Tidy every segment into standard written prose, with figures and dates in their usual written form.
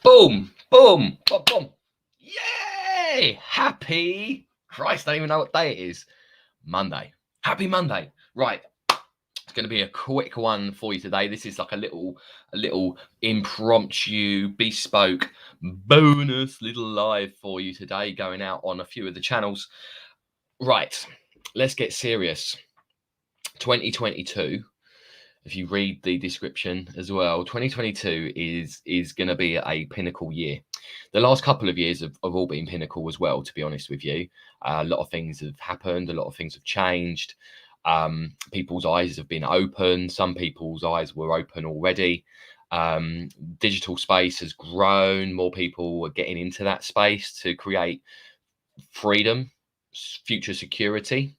Boom, boom, boom, boom. Yay! Happy Christ, I don't even know what day it is. Monday. Happy Monday. Right. It's going to be a quick one for you today. This is like a little impromptu, bespoke, bonus little live for you today, going out on a few of the channels. Right. Let's get serious. 2022. If you read the description as well, 2022 is going to be a pinnacle year. The last couple of years have all been pinnacle as well, to be honest with you. A lot of things have happened. A lot of things have changed. People's eyes have been open. Some people's eyes were open already. Digital space has grown. More people are getting into that space to create freedom, future security,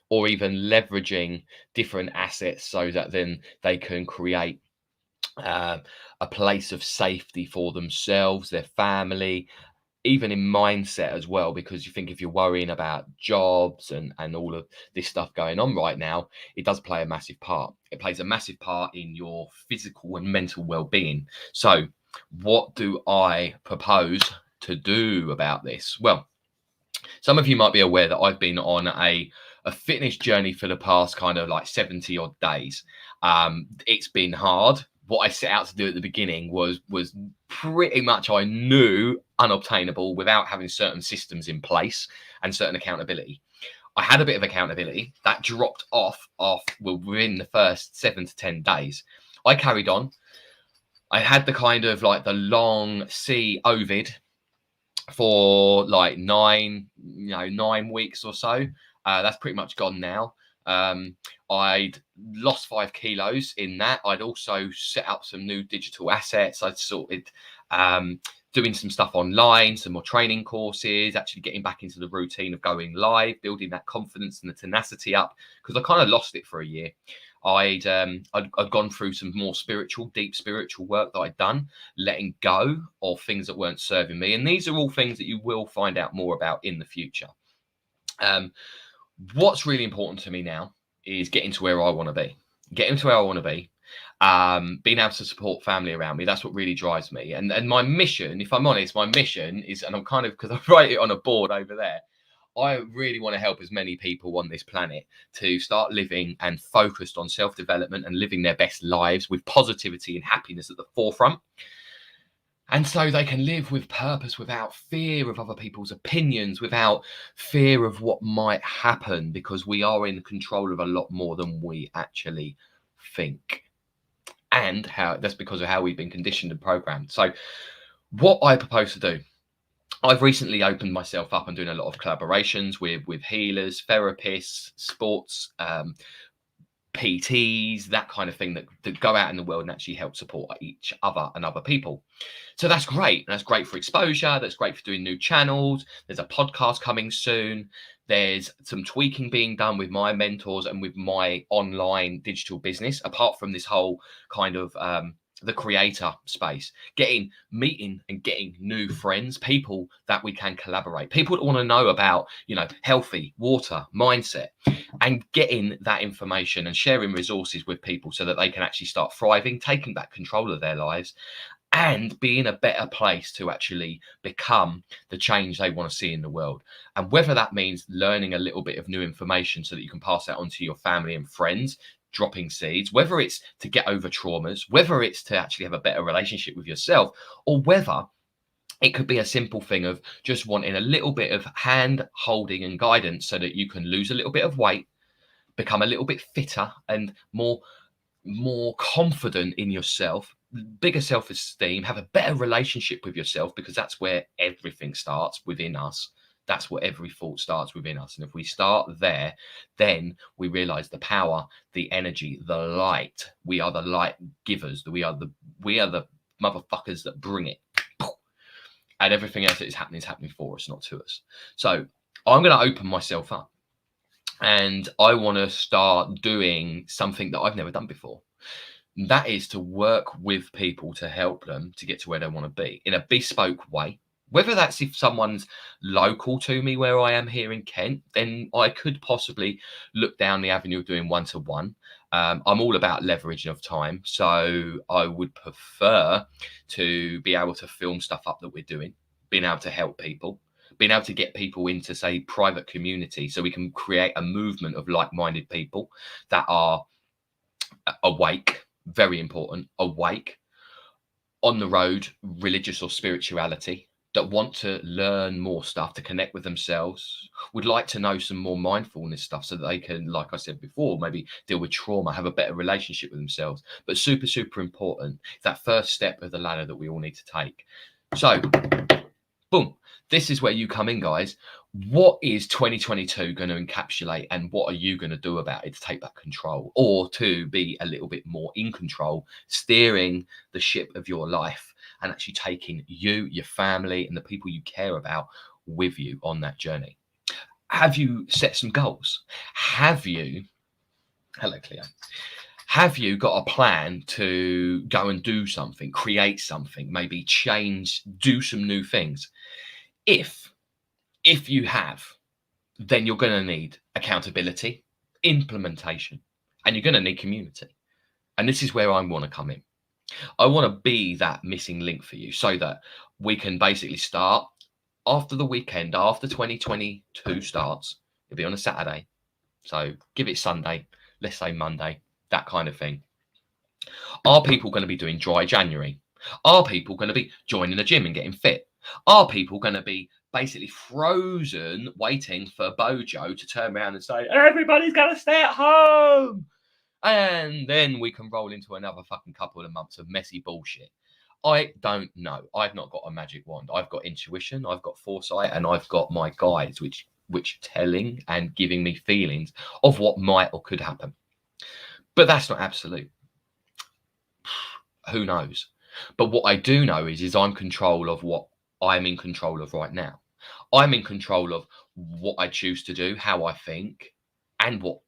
or even leveraging different assets so that then they can create a place of safety for themselves, their family, even in mindset as well. Because you think if you're worrying about jobs and all of this stuff going on right now, it does play a massive part. It plays a massive part in your physical and mental well-being. So what do I propose to do about this? Well, some of you might be aware that I've been on a fitness journey for the past kind of like 70 odd days. It's been hard. What I set out to do at the beginning was pretty much, I knew, unobtainable without having certain systems in place and certain accountability. I had a bit of accountability that dropped off within the first 7 to 10 days. I carried on. I had the kind of like the long Ovid for like 9 weeks or so. That's pretty much gone now. I'd lost 5 kilos in that. I'd also set up some new digital assets. I'd sorted doing some stuff online, some more training courses, actually getting back into the routine of going live, building that confidence and the tenacity up, because I kind of lost it for a year. I'd gone through some more deep spiritual work that I'd done, letting go of things that weren't serving me. And these are all things that you will find out more about in the future. What's really important to me now is getting to where I want to be. Being able to support family around me. That's what really drives me. And my mission, if I'm honest, my mission is, and I'm kind of, because I write it on a board over there, I really want to help as many people on this planet to start living and focused on self-development and living their best lives with positivity and happiness at the forefront. And so they can live with purpose without fear of other people's opinions, without fear of what might happen, because we are in control of a lot more than we actually think. And that's because of how we've been conditioned and programmed. So what I propose to do, I've recently opened myself up and doing a lot of collaborations with healers, therapists, sports, PTs, that kind of thing, that go out in the world and actually help support each other and other people. So that's great. That's great for exposure. That's great for doing new channels. There's a podcast coming soon. There's some tweaking being done with my mentors and with my online digital business, apart from this whole kind of the creator space, meeting and getting new friends, people that we can collaborate, people that want to know about, healthy water mindset, and getting that information and sharing resources with people so that they can actually start thriving, taking back control of their lives, and be in a better place to actually become the change they want to see in the world. And whether that means learning a little bit of new information so that you can pass that on to your family and friends, dropping seeds, whether it's to get over traumas, whether it's to actually have a better relationship with yourself, or whether it could be a simple thing of just wanting a little bit of hand holding and guidance so that you can lose a little bit of weight, become a little bit fitter and more confident in yourself, bigger self-esteem, have a better relationship with yourself, because that's where everything starts within us. That's where every thought starts within us. And if we start there, then we realize the power, the energy, the light. We are the light givers. We are the motherfuckers that bring it. And everything else that is happening for us, not to us. So I'm going to open myself up. And I want to start doing something that I've never done before. That is to work with people to help them to get to where they want to be in a bespoke way, Whether that's if someone's local to me where I am here in Kent, then I could possibly look down the avenue of doing one-to-one. I'm all about leveraging of time, so I would prefer to be able to film stuff up that we're doing, being able to help people, being able to get people into, say, private community, so we can create a movement of like-minded people that are awake, very important, awake, on the road, religious or spirituality, that want to learn more stuff to connect with themselves, would like to know some more mindfulness stuff so that they can, like I said before, maybe deal with trauma, have a better relationship with themselves. But super, super important, that first step of the ladder that we all need to take. So, boom, this is where you come in, guys. What is 2022 going to encapsulate, and what are you going to do about it to take back control, or to be a little bit more in control, steering the ship of your life and actually taking you, your family, and the people you care about with you on that journey? Have you set some goals? Have you, hello, Cleo, have you got a plan to go and do something, create something, maybe change, do some new things? If you have, then you're going to need accountability, implementation, and you're going to need community. And this is where I want to come in. I want to be that missing link for you, so that we can basically start after the weekend, after 2022 starts. It'll be on a Saturday. So give it Sunday, let's say Monday, that kind of thing. Are people going to be doing dry January? Are people going to be joining the gym and getting fit? Are people going to be basically frozen waiting for Bojo to turn around and say, everybody's going to stay at home? And then we can roll into another fucking couple of months of messy bullshit. I don't know. I've not got a magic wand. I've got intuition, I've got foresight, and I've got my guides, which telling and giving me feelings of what might or could happen. But that's not absolute. Who knows? But what I do know is I'm control of what I'm in control of right now. I'm in control of what I choose to do, how I think, and what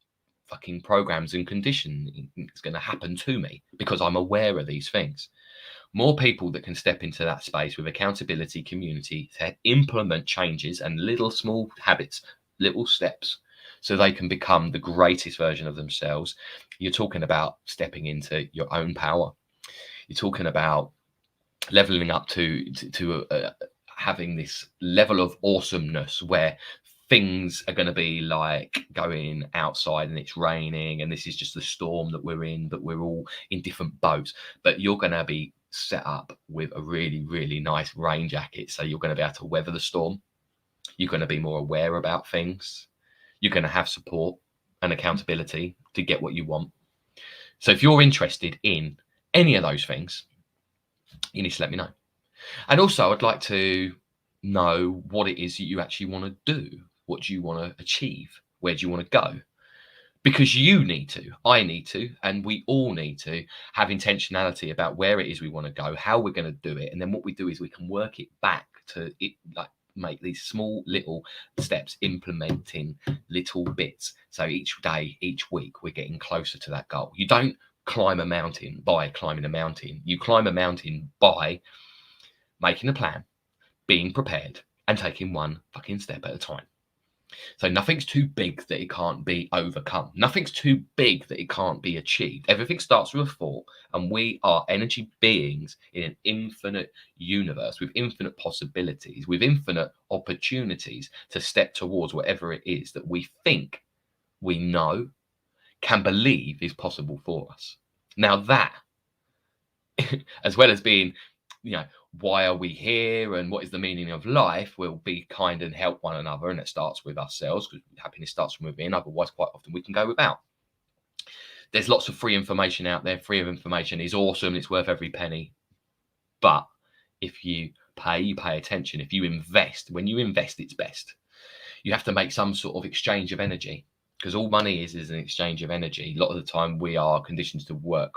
fucking programs and conditioning is going to happen to me, because I'm aware of these things. More people that can step into that space with accountability, community, to implement changes and little small habits, little steps, so they can become the greatest version of themselves. You're talking about stepping into your own power. You're talking about leveling up to having this level of awesomeness where things are going to be like going outside and it's raining and this is just the storm that we're in, but we're all in different boats. But you're going to be set up with a really, really nice rain jacket. So you're going to be able to weather the storm. You're going to be more aware about things. You're going to have support and accountability to get what you want. So if you're interested in any of those things, you need to let me know. And also, I'd like to know what it is that you actually want to do. What do you want to achieve? Where do you want to go? Because you need to, I need to, and we all need to have intentionality about where it is we want to go, how we're going to do it. And then what we do is we can work it back to it, like make these small little steps, implementing little bits. So each day, each week, we're getting closer to that goal. You don't climb a mountain by climbing a mountain. You climb a mountain by making a plan, being prepared, and taking one fucking step at a time. So nothing's too big that it can't be overcome. Nothing's too big that it can't be achieved. Everything starts with a thought, and we are energy beings in an infinite universe with infinite possibilities, with infinite opportunities to step towards whatever it is that we think, we know, can believe is possible for us. Now that, as well as being, why are we here and what is the meaning of life, will be kind and help one another. And it starts with ourselves, because happiness starts from within. Otherwise, quite often we can go without. There's lots of free information out there. Free of information is awesome. It's worth every penny. But if you pay attention. If you invest, when you invest, it's best. You have to make some sort of exchange of energy, because all money is an exchange of energy. A lot of the time we are conditioned to work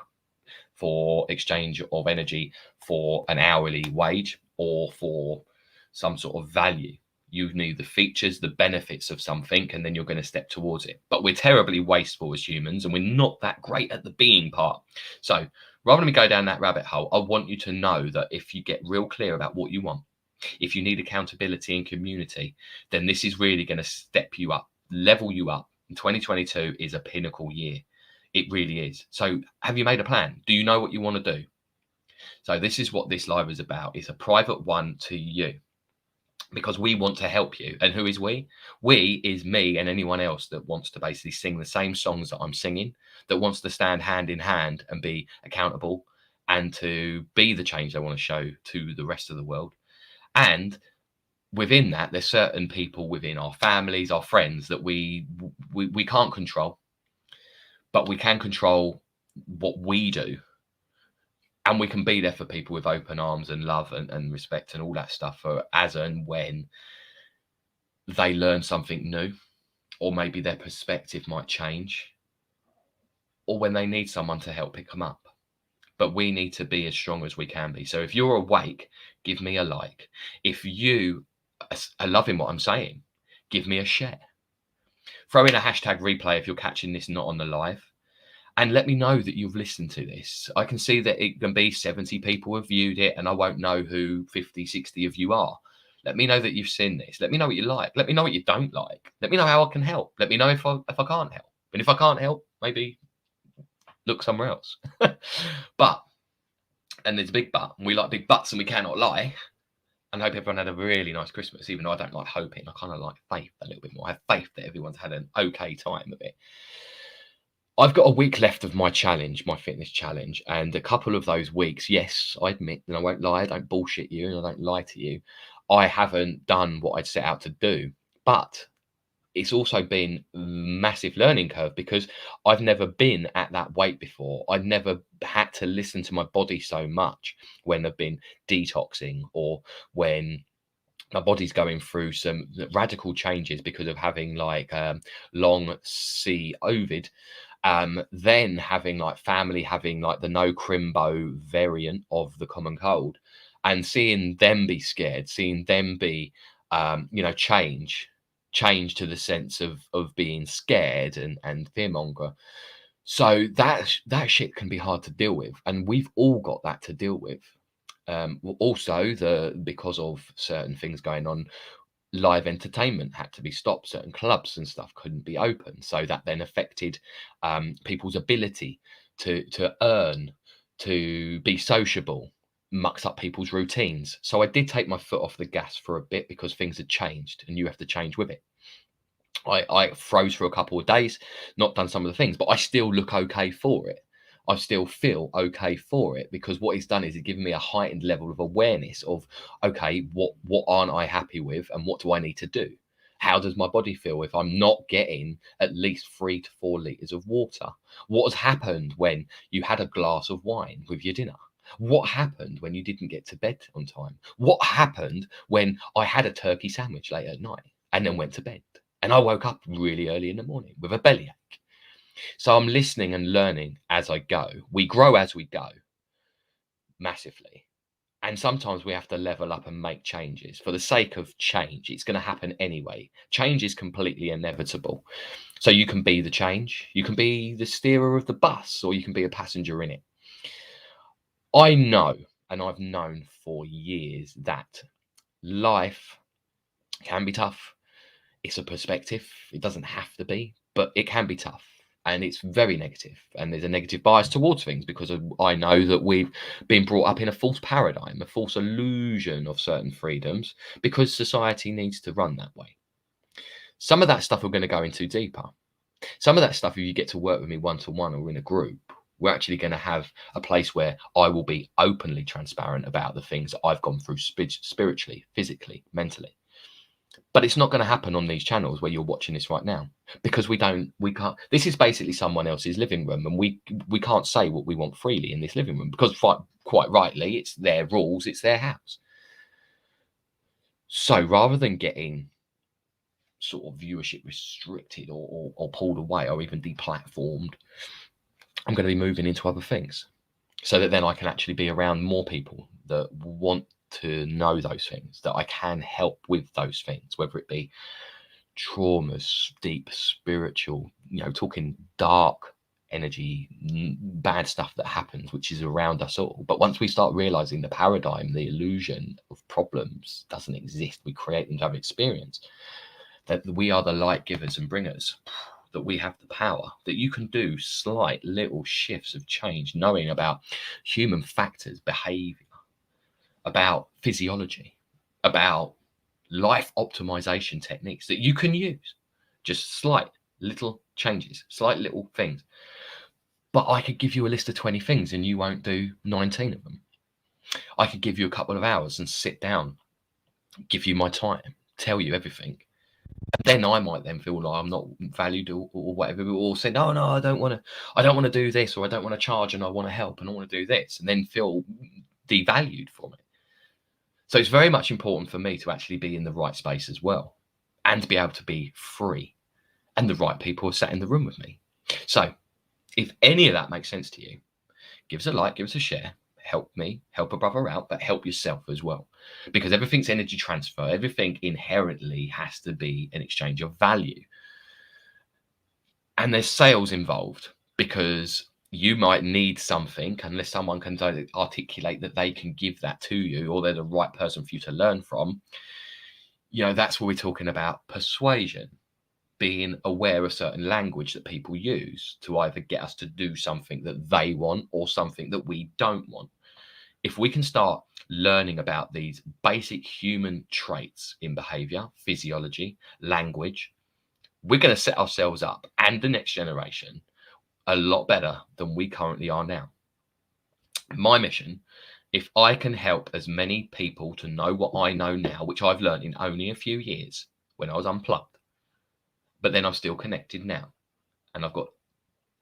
for exchange of energy for an hourly wage or for some sort of value. You need the features, the benefits of something, and then you're going to step towards it. But we're terribly wasteful as humans, and we're not that great at the being part. So rather than me go down that rabbit hole, I want you to know that if you get real clear about what you want, if you need accountability and community, then this is really going to step you up, level you up. And 2022 is a pinnacle year. It really is. So have you made a plan? Do you know what you want to do? So this is what this live is about. It's a private one to you, because we want to help you. And who is we? We is me and anyone else that wants to basically sing the same songs that I'm singing, that wants to stand hand in hand and be accountable and to be the change they want to show to the rest of the world. And within that, there's certain people within our families, our friends that we can't control, but we can control what we do. And we can be there for people with open arms and love and respect and all that stuff for as and when they learn something new, or maybe their perspective might change, or when they need someone to help pick them up. But we need to be as strong as we can be. So if you're awake, give me a like. If you are loving what I'm saying, give me a share. Throw in a hashtag replay if you're catching this not on the live. And let me know that you've listened to this. I can see that it can be 70 people have viewed it, and I won't know who 50, 60 of you are. Let me know that you've seen this. Let me know what you like. Let me know what you don't like. Let me know how I can help. Let me know if I can't help. And if I can't help, maybe look somewhere else. But, and there's a big but, and we like big buts and we cannot lie. And I hope everyone had a really nice Christmas, even though I don't like hoping. I kind of like faith a little bit more. I have faith that everyone's had an okay time of it. I've got a week left of my challenge, my fitness challenge, and a couple of those weeks, yes, I admit, and I won't lie, I don't bullshit you and I don't lie to you, I haven't done what I'd set out to do. But it's also been a massive learning curve, because I've never been at that weight before. I've never had to listen to my body so much when I've been detoxing, or when my body's going through some radical changes because of having like long COVID. Then having like family having like the no crimbo variant of the common cold, and seeing them be scared, seeing them be change to the sense of being scared and fearmonger. So that shit can be hard to deal with, and we've all got that to deal with. Also, because of certain things going on, live entertainment had to be stopped. Certain clubs and stuff couldn't be open, so that then affected people's ability to earn, to be sociable, mucks up people's routines. So I did take my foot off the gas for a bit, because things had changed and you have to change with it. I froze for a couple of days, not done some of the things, but I still look okay for it. I still feel okay for it, because what it's done is it's given me a heightened level of awareness of, okay, what aren't I happy with, and what do I need to do? How does my body feel if I'm not getting at least 3 to 4 liters of water? What has happened when you had a glass of wine with your dinner? What happened when you didn't get to bed on time? What happened when I had a turkey sandwich late at night and then went to bed? And I woke up really early in the morning with a bellyache. So I'm listening and learning as I go. We grow as we go, massively. And sometimes we have to level up and make changes for the sake of change. It's going to happen anyway. Change is completely inevitable. So you can be the change. You can be the steerer of the bus, or you can be a passenger in it. I know, and I've known for years, that life can be tough. It's a perspective. It doesn't have to be, but it can be tough. And it's very negative. And there's a negative bias towards things, because I know that we've been brought up in a false paradigm, a false illusion of certain freedoms, because society needs to run that way. Some of that stuff we're going to go into deeper. Some of that stuff, if you get to work with me one-to-one or in a group, we're actually going to have a place where I will be openly transparent about the things that I've gone through spiritually, physically, mentally. But it's not going to happen on these channels where you're watching this right now, because we can't. This is basically someone else's living room, and we can't say what we want freely in this living room, because quite rightly, it's their rules, it's their house. So rather than getting sort of viewership restricted or pulled away or even deplatformed, I'm going to be moving into other things, so that then I can actually be around more people that want to know those things, that I can help with those things, whether it be traumas, deep spiritual, talking dark energy, bad stuff that happens, which is around us all. But once we start realizing the paradigm, the illusion of problems doesn't exist, we create them to have experience, that we are the light givers and bringers, that we have the power, that you can do slight little shifts of change, knowing about human factors, behavior, about physiology, about life optimization techniques that you can use. Just slight little changes, slight little things. But I could give you a list of 20 things and you won't do 19 of them. I could give you a couple of hours and sit down, give you my time, tell you everything. And then I might then feel like I'm not valued or whatever, or say, no, I don't want to do this, or I don't want to charge and I want to help and I want to do this, and then feel devalued from it. So it's very much important for me to actually be in the right space as well, and to be able to be free, and the right people are sat in the room with me. So if any of that makes sense to you, give us a like, give us a share, help me, help a brother out, but help yourself as well. Because everything's energy transfer. Everything inherently has to be an exchange of value. And there's sales involved, because you might need something unless someone can articulate that they can give that to you, or they're the right person for you to learn from. That's what we're talking about persuasion. Being aware of certain language that people use to either get us to do something that they want or something that we don't want. If we can start learning about these basic human traits in behavior, physiology, language, we're going to set ourselves up and the next generation a lot better than we currently are now. My mission, if I can help as many people to know what I know now, which I've learned in only a few years when I was unplugged, but then I'm still connected now, and I've got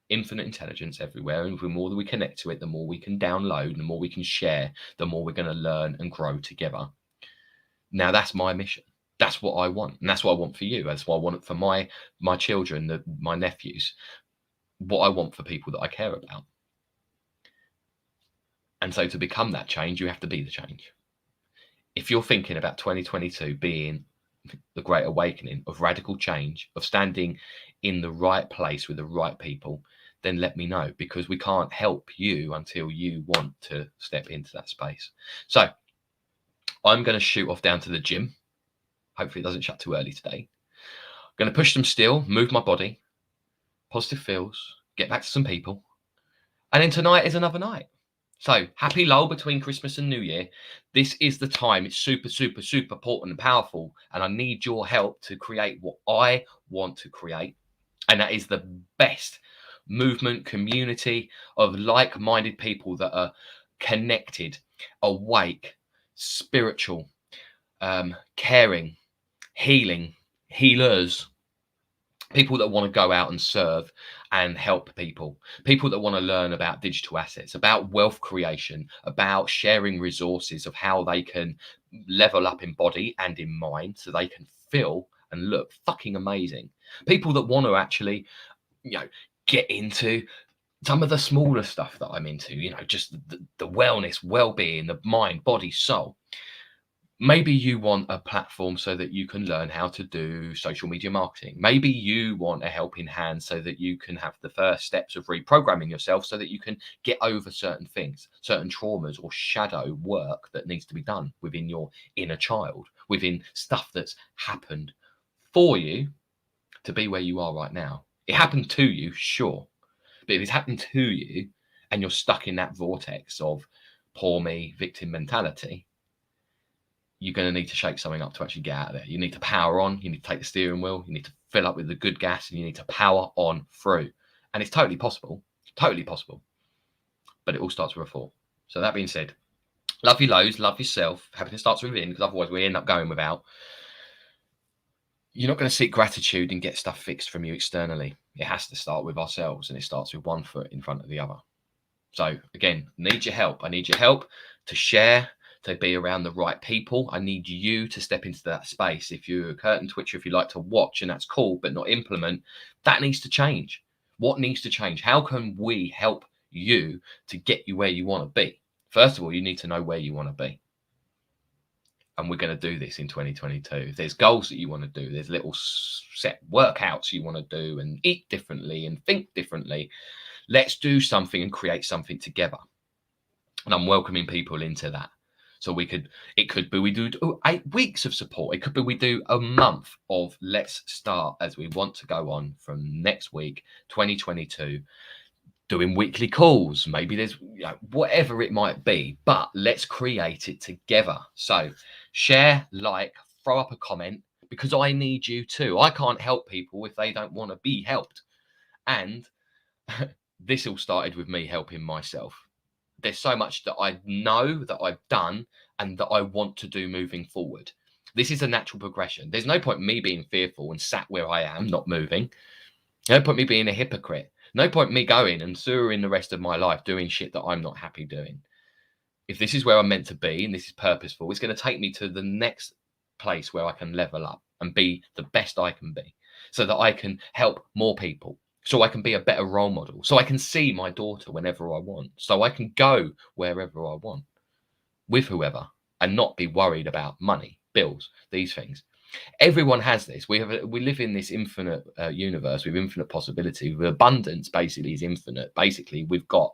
infinite intelligence everywhere. And the more that we connect to it, the more we can download, and the more we can share, the more we're going to learn and grow together. Now, that's my mission. That's what I want. And that's what I want for you. That's what I want for my children, my nephews, what I want for people that I care about. And so to become that change, you have to be the change. If you're thinking about 2022 being the great awakening of radical change, of standing in the right place with the right people, then let me know, because we can't help you until you want to step into that space. So I'm going to shoot off down to the gym. Hopefully it doesn't shut too early today. I'm going to push them still, move my body, positive feels, get back to some people. And then tonight is another night. So happy lull between Christmas and New Year. This is the time. It's super, super, super important and powerful. And I need your help to create what I want to create. And that is the best movement community of like-minded people that are connected, awake, spiritual, caring, healing, healers, people that want to go out and serve and help people that want to learn about digital assets, about wealth creation, about sharing resources of how they can level up in body and in mind so they can feel and look fucking amazing. People that want to actually, get into some of the smaller stuff that I'm into, just the wellness, well-being, the mind, body, soul. Maybe you want a platform so that you can learn how to do social media marketing. Maybe you want a helping hand so that you can have the first steps of reprogramming yourself so that you can get over certain things, certain traumas or shadow work that needs to be done within your inner child, within stuff that's happened for you to be where you are right now. It happened to you, sure. But if it's happened to you and you're stuck in that vortex of poor me, victim mentality, you're going to need to shake something up to actually get out of there. You need to power on. You need to take the steering wheel. You need to fill up with the good gas, and you need to power on through. And it's totally possible. But it all starts with a thought. So that being said, love your lows, love yourself. Happiness starts within, because otherwise we end up going without. You're not going to seek gratitude and get stuff fixed from you externally. It has to start with ourselves, and it starts with one foot in front of the other. So again, need your help. I need your help to share, to be around the right people. I need you to step into that space. If you're a curtain twitcher, if you like to watch, and that's cool, but not implement, that needs to change. What needs to change? How can we help you to get you where you want to be? First of all, you need to know where you want to be. And we're going to do this in 2022. If there's goals that you want to do, there's little set workouts you want to do, and eat differently and think differently, Let's do something and create something together. And I'm welcoming people into that. So it could be we do 8 weeks of support. It could be we do a month of let's start as we want to go on from next week, 2022, doing weekly calls. Maybe there's whatever it might be, but let's create it together. So share, like, throw up a comment, because I need you too. I can't help people if they don't want to be helped. And this all started with me helping myself. There's so much that I know that I've done and that I want to do moving forward. This is a natural progression. There's no point me being fearful and sat where I am, not moving. No point me being a hypocrite. No point me going and sewering the rest of my life doing shit that I'm not happy doing. If this is where I'm meant to be and this is purposeful, it's going to take me to the next place where I can level up and be the best I can be, so that I can help more people, so I can be a better role model, so I can see my daughter whenever I want, so I can go wherever I want with whoever and not be worried about money, bills, these things. Everyone has this. We live in this infinite universe with infinite possibility. With abundance, basically, is infinite. Basically, we've got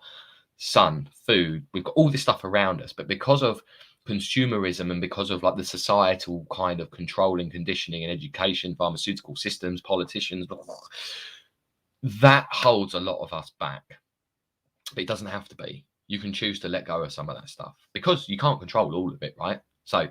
sun, food, we've got all this stuff around us, but because of consumerism and because of like the societal kind of controlling, conditioning, and education, pharmaceutical systems, politicians, blah, blah, blah, that holds a lot of us back. But it doesn't have to be. You can choose to let go of some of that stuff because you can't control all of it, right? So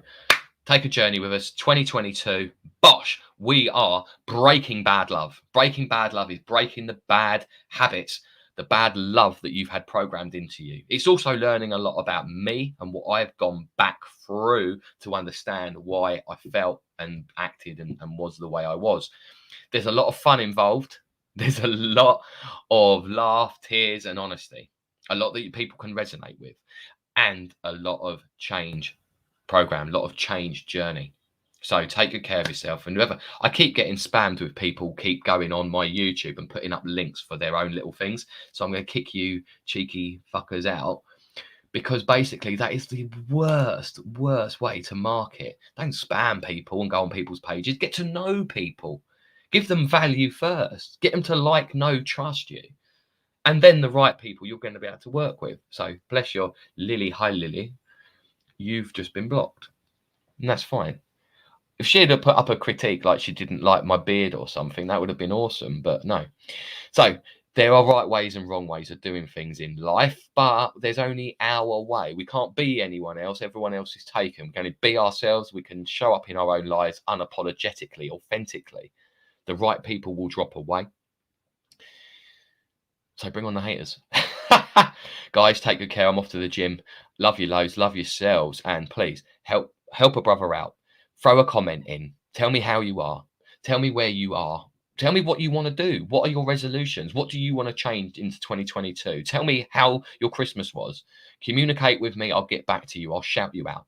take a journey with us. 2022, bosh, we are breaking bad love. Breaking bad love is breaking the bad habits, the bad love that you've had programmed into you. It's also learning a lot about me and what I've gone back through to understand why I felt and acted and was the way I was. There's a lot of fun involved. There's a lot of laugh, tears, and honesty. A lot that people can resonate with, and a lot of change program, a lot of change journey. So take good care of yourself. And whoever, I keep getting spammed with people keep going on my YouTube and putting up links for their own little things. So I'm going to kick you cheeky fuckers out, because basically that is the worst way to market. Don't spam people and go on people's pages. Get to know people. Give them value first. Get them to like, know, trust you. And then the right people you're going to be able to work with. So bless your Lily. Hi, Lily. You've just been blocked. And that's fine. If she had put up a critique like she didn't like my beard or something, that would have been awesome. But no. So there are right ways and wrong ways of doing things in life, but there's only our way. We can't be anyone else. Everyone else is taken. We can only be ourselves. We can show up in our own lives unapologetically, authentically. The right people will drop away. So bring on the haters. Guys, take good care. I'm off to the gym. Love you loads. Love yourselves. And please help a brother out. Throw a comment in. Tell me how you are. Tell me where you are. Tell me what you want to do. What are your resolutions? What do you want to change into 2022? Tell me how your Christmas was. Communicate with me. I'll get back to you. I'll shout you out.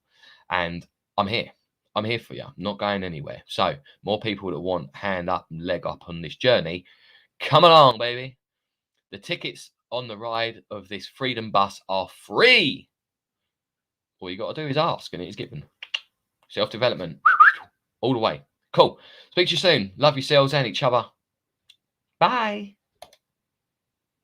And I'm here. I'm here for you. I'm not going anywhere. So more people that want hand up and leg up on this journey, come along, baby. The tickets on the ride of this freedom bus are free. All you got to do is ask and it is given. Self-development all the way. Cool. Speak to you soon. Love yourselves and each other. Bye.